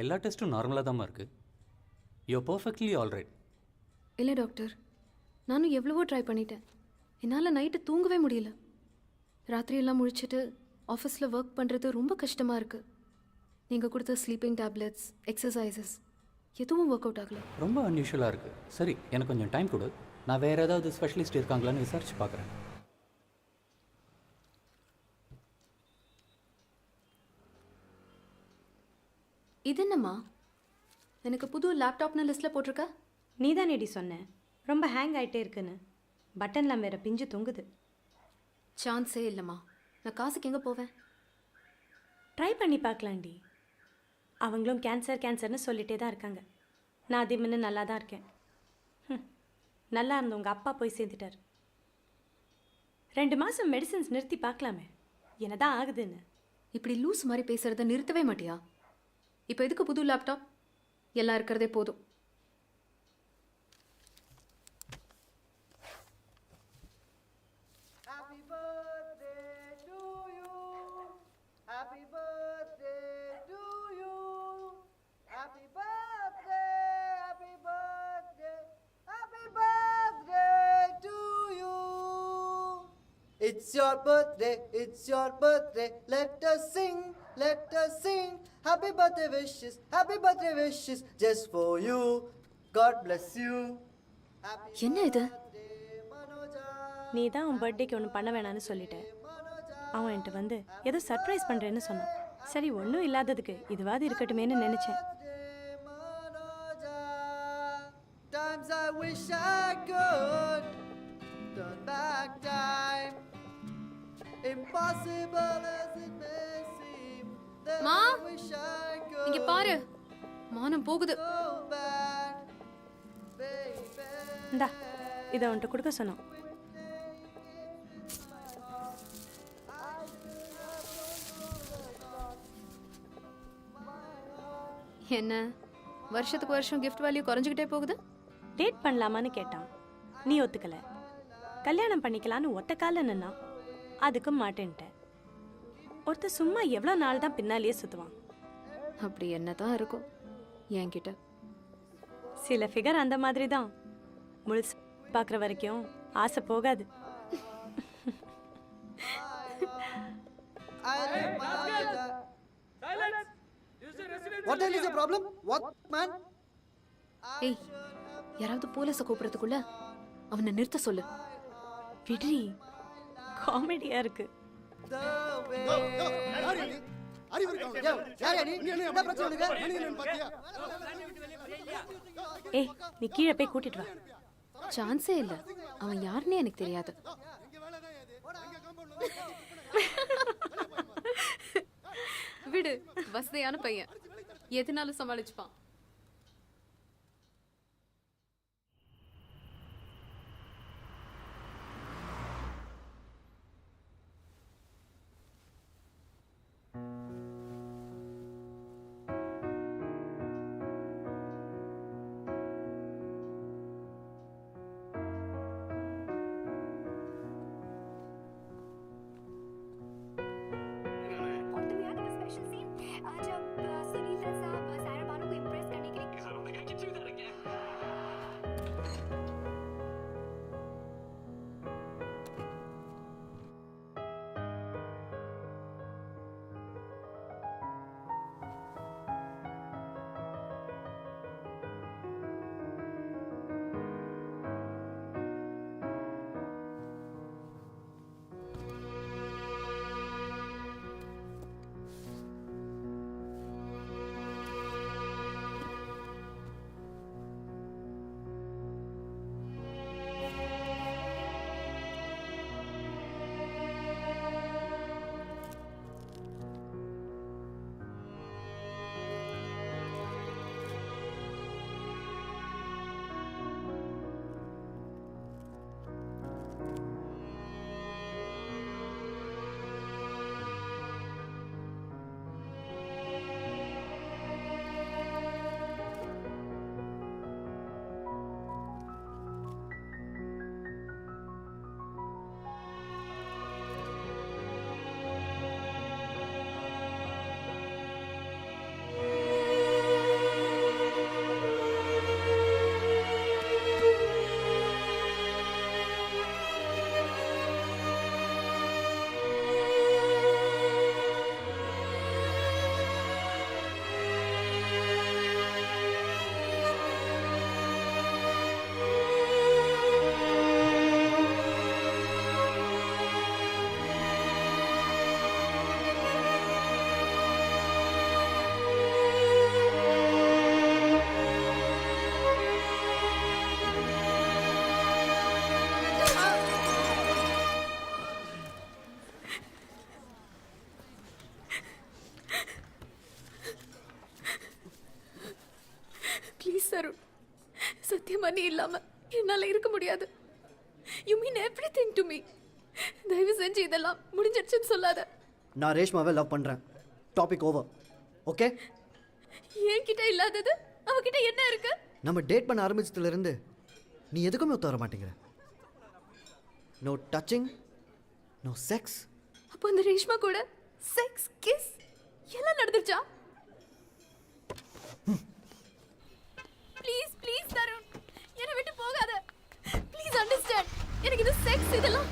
எல்லா டெஸ்ட்டும் நார்மலாக தான் இருக்குது. You perfectly alright. இல்லை டாக்டர், நானும் எவ்வளவோ ட்ரை பண்ணிட்டேன். என்னால் நைட்டு தூங்கவே முடியல. ராத்திரியெல்லாம் முழிச்சிட்டு ஆஃபீஸில் ஒர்க் பண்ணுறது ரொம்ப கஷ்டமாக இருக்குது. நீங்கள் கொடுத்த ஸ்லீப்பிங் டேப்லெட்ஸ், எக்ஸசைசஸ் எதுவும் ஒர்க் அவுட் ஆகலை. ரொம்ப அன்யூஷுவலாக இருக்குது. சரி, எனக்கு கொஞ்சம் டைம் கொடு. நான் வேறு ஏதாவது ஸ்பெஷலிஸ்ட் இருக்காங்களான்னு விசாரிச்சு பார்க்குறேன். இது என்னம்மா, எனக்கு புது லேப்டாப்னு லிஸ்ட்டில் போட்டிருக்க? நீ தானேடி சொன்ன ரொம்ப ஹேங் ஆகிட்டே இருக்குன்னு. பட்டன்லாம் வேற பிஞ்சு தொங்குது. சான்ஸே இல்லைம்மா. நான் காசுக்கு எங்கே போவேன்? ட்ரை பண்ணி பார்க்கலாண்டி. அவங்களும் கேன்சர்னு சொல்லிட்டே தான் இருக்காங்க. நான் அதே முன்ன நல்லா தான் இருக்கேன். நல்லா இருந்த உங்கள் அப்பா போய் சேர்ந்துட்டார். 2 மாதம் மெடிசன்ஸ் நிறுத்தி பார்க்கலாமே என்னதான் ஆகுதுன்னு. இப்படி லூஸ் மாதிரி பேசுகிறத நிறுத்தவே மாட்டியா? இப்போ எதுக்கு புது லேப்டாப்? எல்லாம் இருக்கிறதே போதும். It's your birthday, it's your birthday, let us sing, happy birthday wishes, just for you, God bless you. என்ன இது? நீ தான் உன் பர்த்டேக்கு ஒன்று பண்ண வேணான்னு சொல்லிட்டேன். அவன் என்கிட்ட வந்து ஏதோ சர்ப்ரைஸ் பண்ணுறேன்னு சொன்னான். சரி, ஒன்றும் இல்லாததுக்கு இதுவாது இருக்கட்டுமேன்னு நினச்சேன். Times I wish I could turn back time, impossible as it may seem, that Ma, I wish I could இங்க பாரு, மானம் போகுது. go back, baby. இந்தா இதை உன்கிட்ட கொடுக்க சொன்னான். என்ன வருஷத்துக்கு வருஷம் கிஃப்ட் வேல்யூ குறைஞ்சிக்கிட்டே போகுது? டேட் பண்ணலாமான்னு கேட்டான். நீ ஒத்துக்கலை. கல்யாணம் பண்ணிக்கலான்னு ஒத்த கால நின்னா. அதுக்கும் மாட்டேன்ட்டேன். ஒருத்தர் சும்மா எவ்வளோ நாள் தான் பின்னாலேயே சுற்றுவான். அப்படி என்ன தான் இருக்கும் என்கிட்ட? சில ஃபிகர் அந்த மாதிரி தான். முழுசு பார்க்குற வரைக்கும் ஆசை போகாது. I remind her. What the hell is the problem? What, man? ஏய், யாராவது போலீஸை கூப்பிடுறதுக்குள்ள அவனை நிறுத்த சொல்லு. விடுறி, காமெடியா இருக்கு. The way. என்ன பிரச்சனை உனக்கு? ஏய், நீ கீழே போய் கூட்டிட்டு வா. சான்ஸே இல்லை. அவன் யாருன்னே எனக்கு தெரியாது. விடு, வசதியான பையன், எதுனாலும் சமாளிச்சுப்பான். और तुम्हें याद है स्पेशल सीन जब सुनील दत्त साहब सायरा बानो को इम्प्रेस ப்ளீஸ் அருண், சத்தியமா நீ இல்லாம என்னால இருக்க முடியாது. You mean everything to me. தயவு செஞ்சு இதெல்லாம் முடிஞ்சிடுச்சுன்னு சொல்லாத. நான் ரேஷ்மாவை லவ் பண்ணுறேன். Topic over. ஓகே? என்கிட்ட இல்லாதது அவகிட்ட என்ன இருக்கு? நம்ம டேட் பண்ண ஆரம்பிச்சதுலேருந்து நீ எதுக்குமே ஒத்து வர மாட்டேங்கிற. No touching, no sex. அப்போ அந்த ரேஷ்மா கூட செக்ஸ், கிஸ் எல்லாம் நடந்துருச்சா? ப்ளீஸ் ப்ளீஸ் தருண், என்னை விட்டு போகாத. Please understand. எனக்கு இது செக்ஸ் இதெல்லாம்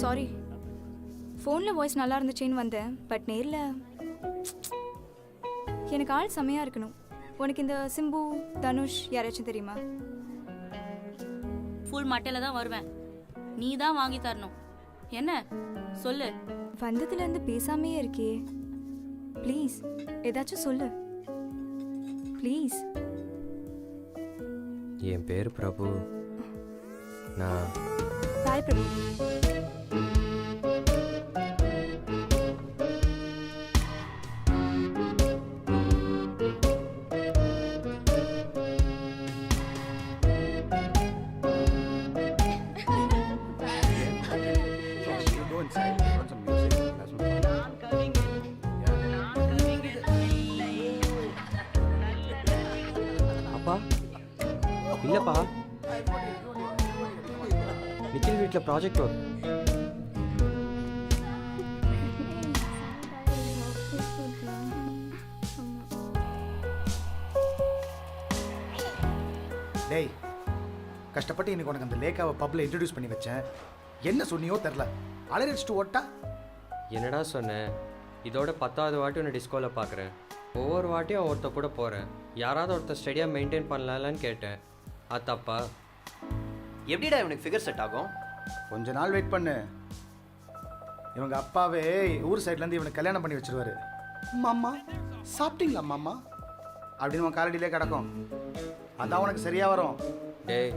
சாரி, ஃபோனில் வாய்ஸ் நல்லா இருந்துச்சேன்னு வந்தேன். பட் நேரில் எனக்கு ஆள் செம்மையாக இருக்கணும். உனக்கு இந்த சிம்பு, தனுஷ் யாராச்சும் தெரியுமா? ஃபுல் மட்டையில தான் வருவேன். நீ தான் வாங்கி தரணும். என்ன சொல்லு. வந்ததுலேருந்து பேசாமையே இருக்கே. ப்ளீஸ் ஏதாச்சும் சொல்லு ப்ளீஸ். என் பேர் பிரபு. நான் பாய் பிரபு. அப்பா இல்லைப்பா, நிக்கில் வீட்டில் ப்ராஜெக்ட் ஒர்க். டேய், கஷ்டப்பட்டு இன்னைக்கு உனக்கு அந்த லேக்காவை பப்ல இன்ட்ரடியூஸ் பண்ணி வச்சேன். என்ன சொன்னியோ தெரில, அலறிச்சிட்டு ஓட்டா. என்னடா சொன்னேன்? இதோட 10வது வாட்டி உன்னை டிஸ்கோவில் பார்க்குறேன். ஒவ்வொரு வாட்டியும் ஒருத்த கூட போகிறேன். யாராவது ஒருத்தர் ஸ்டடியாக மெயின்டைன் பண்ணலான்னு கேட்டேன். அது தப்பா? எப்படிடா இவனுக்கு ஃபிகர் செட் ஆகும்? கொஞ்ச நாள் வெயிட் பண்ணு. இவங்க அப்பாவே ஊர் சைட்லேருந்து இவனுக்கு கல்யாணம் பண்ணி வச்சிருவாரு. மாமா சாப்பிட்டீங்களா மாமா அப்படின்னு உன் காலடியிலே கிடக்கும். அதான் உனக்கு சரியா வரும். டேய்,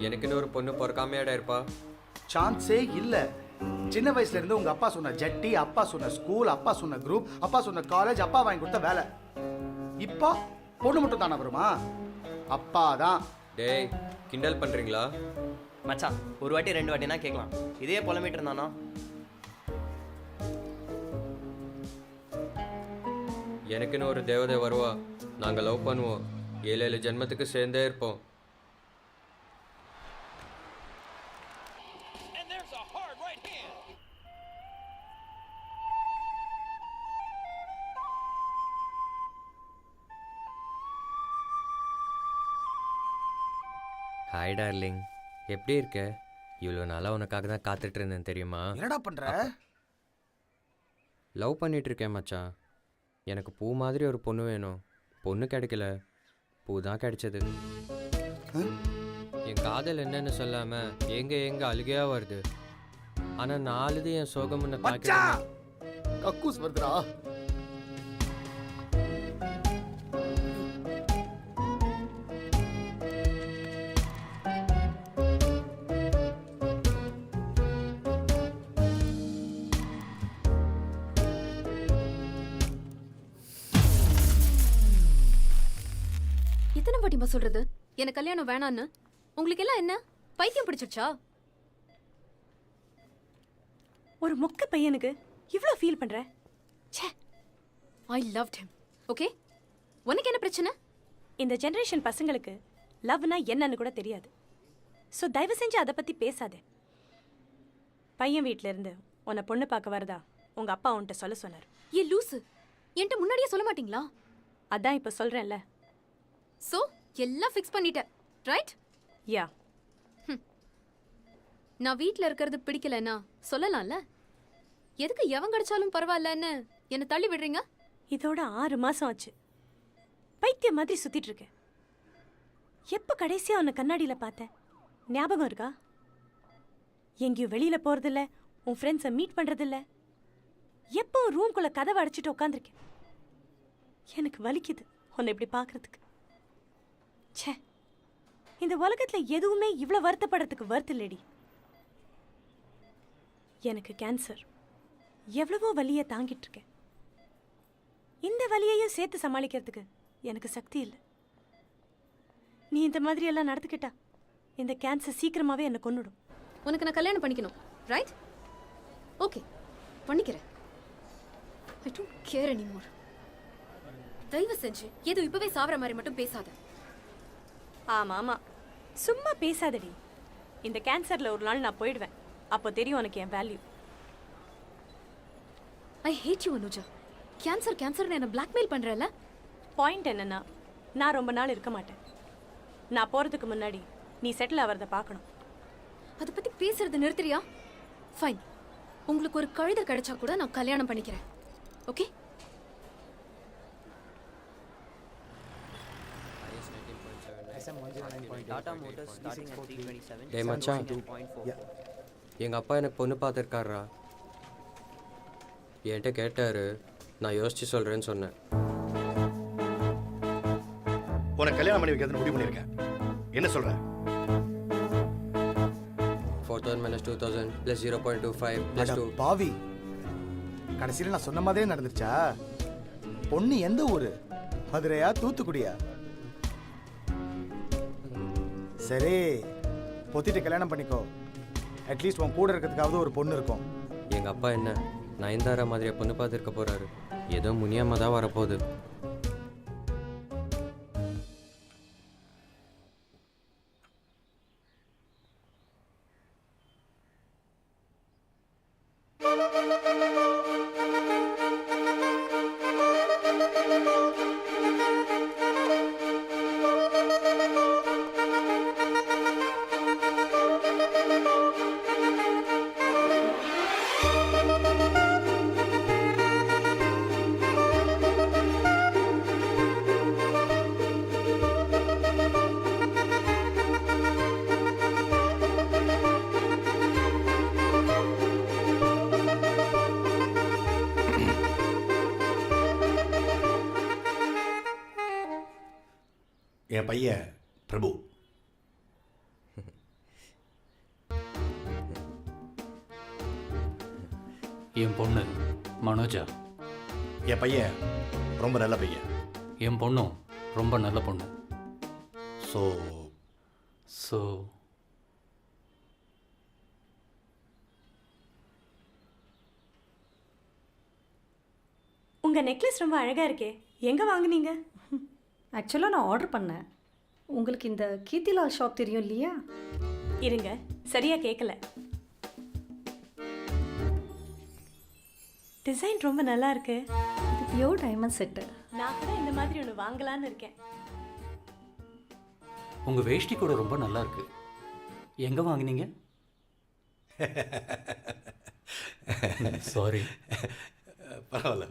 எனக்குன்னு ஒரு பொண்ணு பொறுக்காமையாடா இருப்பா? சான்ஸே இல்லை. சின்ன வயசுல இருந்து உங்க அப்பா சொன்ன ஜட்டி, அப்பா சொன்ன ஸ்கூல், அப்பா சொன்ன குரூப், அப்பா சொன்ன காலேஜ், அப்பா வாங்கி கொடுத்த வேலை. இப்போ பொண்ணு மட்டும் தானே வருமா? அப்பா தான். டேய், கிண்டல் பண்ணுறீங்களா? மச்சான், ஒரு வாட்டி 2 வாட்டினா கேட்கலாம். இதே புலம்பிட்டு இருந்தானா? எனக்குன்னு ஒரு தேவதை வருவா. நாங்கள் லவ் பண்ணுவோம். 7 ஜென்மத்துக்கு சேர்ந்தே இருப்போம். ஹாய் டார்லிங், எப்படி இருக்க? இவ்வளோ நாளாக உனக்காக தான் காத்துட்டு இருந்தேன் தெரியுமா? என்னடா பண்ற? லவ் பண்ணிட்டு இருக்கேன் மச்சான். எனக்கு பூ மாதிரி ஒரு பொண்ணு வேணும். பொண்ணு கிடைக்கல, பூ தான் கிடைச்சது. என் காதல் என்னன்னு சொல்லாம எங்க அழுகையா வருது. ஆனா நான் அழுது என் சோகம் முன்ன மச்சான், கக்கூஸ் வருதுடா. எத்தனை வாட்டிமா சொல்றது எனக்கு கல்யாணம் வேணான்னு? உங்களுக்கு எல்லாம் என்ன பைத்தியம் பிடிச்சிருச்சா? ஒரு மொக்க பையனுக்கு இவ்வளோ ஃபீல் பண்ற? ச்சே, ஐ லவ்ட் ஹிம். ஓகே, உனக்கு என்ன பிரச்சனை? இந்த ஜெனரேஷன் பசங்களுக்கு லவ்னா என்னன்னு கூட தெரியாது. ஸோ தயவு செஞ்சு அதை பற்றி பேசாதே. பையன் வீட்டில இருந்து உன்னை பொண்ணு பார்க்க வரதா உங்கள் அப்பா உன்கிட்ட சொல்ல சொன்னார். ஏ லூசு, என்கிட்ட முன்னாடியே சொல்ல மாட்டீங்களா? அதான் இப்போ சொல்கிறேன்ல. சோ எல்லாம் ஃபிக்ஸ் பண்ணிட்டேன், ரைட்? யா. நான் வீட்டில் இருக்கிறது பிடிக்கலன்னா சொல்லலாம்ல. எதுக்கு எவன் கிடைச்சாலும் பரவாயில்லன்னு என்னை தள்ளி விடுறீங்க? இதோட 6 மாசம் ஆச்சு. பைத்தியம் மாதிரி சுத்திட்டு இருக்கேன். எப்போ கடைசியா உன்னை கண்ணாடியில பார்த்தேன் ஞாபகம் இருக்கா? எங்கேயும் வெளியில போறதில்ல, உன் ஃப்ரெண்ட்ஸை மீட் பண்றதில்ல. எப்போ ரூம்குள்ள கதவை அடைச்சிட்டு உட்காந்துருக்கேன். எனக்கு வலிக்குது. உன்னை இப்படி பார்க்கறதுக்கு. ச்சே, இந்த உலகத்தில் எதுவுமே இவ்வளோ வருத்தப்படுறதுக்கு வருத்த இல்லடி. எனக்கு கேன்சர், எவ்வளவோ வலியை தாங்கிட்டு இருக்கேன். இந்த வலியையும் சேர்த்து சமாளிக்கிறதுக்கு எனக்கு சக்தி இல்லை. நீ இந்த மாதிரி எல்லாம் நடந்துக்கிட்டா இந்த கேன்சர் சீக்கிரமாவே என்னை கொன்னுடும். உனக்கு நான் கல்யாணம் பண்ணிக்கணும், ரைட்? ஓகே, பண்ணிக்கிறேன். I don't care anymore. தயவு செஞ்சு ஏதோ இப்பவே சாவற மாதிரி மட்டும் பேசாத. ஆமா ஆமா, சும்மா பேசாதடி. இந்த கேன்சர்ல ஒரு நாள் நான் போயிடுவேன். அப்போ தெரியும் உனக்கு என் value. I hate you Anuja. கேன்சர்னு என்ன பிளாக்மெயில் பண்றல? பாயிண்ட் என்னன்னா, நான் ரொம்ப நாள் இருக்க மாட்டேன். நான் போறதுக்கு முன்னாடி நீ செட்டில் ஆகிறத பார்க்கணும். அதை பத்தி பேசுறது நிறுத்துறியா? ஃபைன், உங்களுக்கு ஒரு கழுதை கிடைச்சா கூட நான் கல்யாணம் பண்ணிக்கிறேன். Okay? Tata Motors starting at 327. டேய் மச்சான், 2.4. எங்கள் அப்பா எனக்கு பொண்ணு பார்த்துருக்காரா. என்கிட்ட கேட்டார், நான் யோசிச்சு சொல்கிறேன்னு சொன்னேன். உனக்கு கல்யாணம் பண்ணி வைக்கிறதுன்னு முடிவு பண்ணியிருக்கேன். என்ன சொல்ற? 4,000 minus 2,000 plus 0.25 plus 2. பாவி, கடைசியில் நான் சொன்ன மாதிரியே நடந்துருச்சா? பொண்ணு எந்த ஊரு? மதுரையா தூத்துக்குடியா? சரி, பொத்திட்டு கல்யாணம் பண்ணிக்கோ. அட்லீஸ்ட் உன் கூட இருக்கிறதுக்காவது ஒரு பொண்ணு இருக்கும். எங்கள் அப்பா என்ன நயன்தாரா மாதிரியே பொண்ணு பார்த்துருக்க போகிறாரு. ஏதோ முனியம்மா தான் வரப்போகுது. என் பையன் பிரபு. என் பொண்ணு மனோஜா. என் பையன் ரொம்ப நல்ல பையன். என் பொண்ணும் ரொம்ப நல்ல பொண்ணு. ஸோ ஸோ உங்க நெக்லஸ் ரொம்ப அழகா இருக்கே, எங்க வாங்குனீங்க? ஆக்சுவலாக நான் ஆர்டர் பண்ணேன். உங்களுக்கு இந்த கீர்த்திலால் ஷாப் தெரியும் இல்லையா? இருங்க, சரியா கேட்கல. டிசைன் ரொம்ப நல்லா இருக்கு. இது பியூர் டைமண்ட் செட்டு. நான் கூட இந்த மாதிரி ஒன்று வாங்கலான்னு இருக்கேன். உங்கள் வேஷ்டி கூட ரொம்ப நல்லா இருக்கு. எங்கே வாங்கினீங்க? சாரி. பரவாயில்ல.